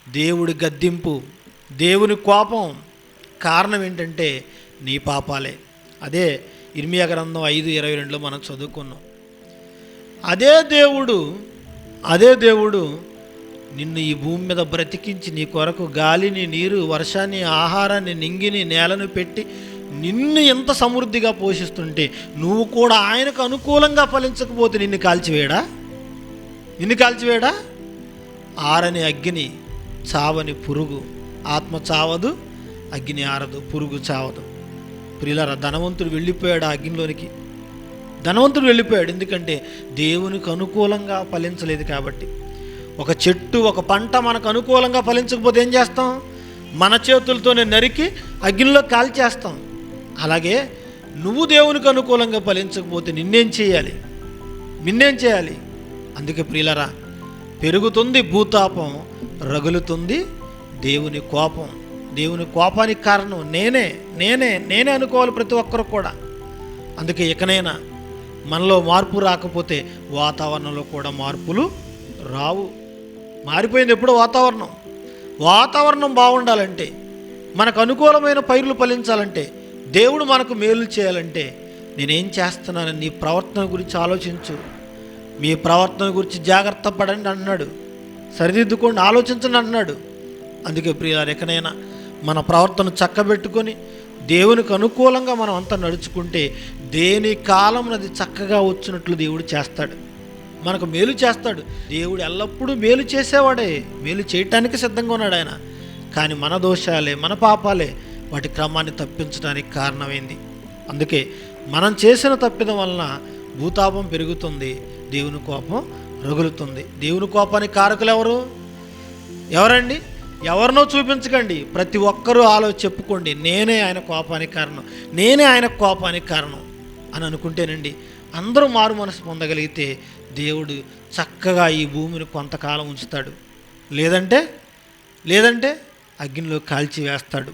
దేవుడి గద్దింపు, దేవుని కోపం కారణం ఏంటంటే నీ పాపాలే. అదే ఇర్మియా గ్రంథం 5:22లో మనం చదువుకున్నాం. అదే దేవుడు నిన్ను ఈ భూమి మీద బ్రతికించి నీ కొరకు గాలిని, నీరు, వర్షాన్ని, ఆహారాన్ని, నింగిని, నేలను పెట్టి నిన్ను ఎంత సమృద్ధిగా పోషిస్తుంటే నువ్వు కూడా ఆయనకు అనుకూలంగా ఫలించకపోతే నిన్ను కాల్చివేయడా? ఆరని అగ్ని, చావని పురుగు, ఆత్మ చావదు, అగ్ని ఆరదు, పురుగు చావదు. ప్రియులారా, ధనవంతుడు వెళ్ళిపోయాడు ఆ అగ్నిలోనికి. ధనవంతుడు వెళ్ళిపోయాడు ఎందుకంటే దేవునికి అనుకూలంగా ఫలించలేదు కాబట్టి. ఒక చెట్టు, ఒక పంట మనకు అనుకూలంగా ఫలించకపోతే ఏం చేస్తాం? మన చేతులతోనే నరికి అగ్నిలో కాల్చేస్తాం. అలాగే నువ్వు దేవునికి అనుకూలంగా ఫలించకపోతే నిన్నేం చేయాలి? అందుకే ప్రియులారా, పెరుగుతుంది భూతాపం, రగులుతుంది దేవుని కోపం. దేవుని కోపానికి కారణం నేనే అనుకోవాలి ప్రతి ఒక్కరు కూడా. అందుకే ఇకనైనా మనలో మార్పు రాకపోతే వాతావరణంలో కూడా మార్పులు రావు. మారిపోయింది ఎప్పుడో వాతావరణం బాగుండాలంటే, మనకు అనుకూలమైన పైర్లు ఫలించాలంటే, దేవుడు మనకు మేలు చేయాలంటే నేనేం చేస్తున్నానని నీ ప్రవర్తన గురించి ఆలోచించు. మీ ప్రవర్తన గురించి జాగ్రత్త పడండి అన్నాడు. సరిదిద్దుకోండి, ఆలోచించండి అన్నాడు. అందుకే ప్రియులారా, ఎక్కడైనా మన ప్రవర్తన చక్కబెట్టుకొని దేవునికి అనుకూలంగా మనం అంతా నడుచుకుంటే దేని కాలం అది చక్కగా వచ్చినట్లు దేవుడు చేస్తాడు, మనకు మేలు చేస్తాడు. దేవుడు ఎల్లప్పుడూ మేలు చేసేవాడే, మేలు చేయటానికి సిద్ధంగా ఉన్నాడు ఆయన. కానీ మన దోషాలే, మన పాపాలే వాటి క్రమాన్ని తప్పించడానికి కారణమైంది. అందుకే మనం చేసిన తప్పిదం వలన భూతాపం పెరుగుతుంది, దేవుని కోపం రగులుతుంది. దేవుని కోపానికి కారకులు ఎవరండి? ఎవరినో చూపించకండి, ప్రతి ఒక్కరూ చెప్పుకోండి, నేనే ఆయన కోపానికి కారణం అని అనుకుంటేనండి అందరూ మారు మనసు పొందగలిగితే దేవుడు చక్కగా ఈ భూమిని కొంతకాలం ఉంచుతాడు. లేదంటే అగ్నిలో కాల్చి వేస్తాడు.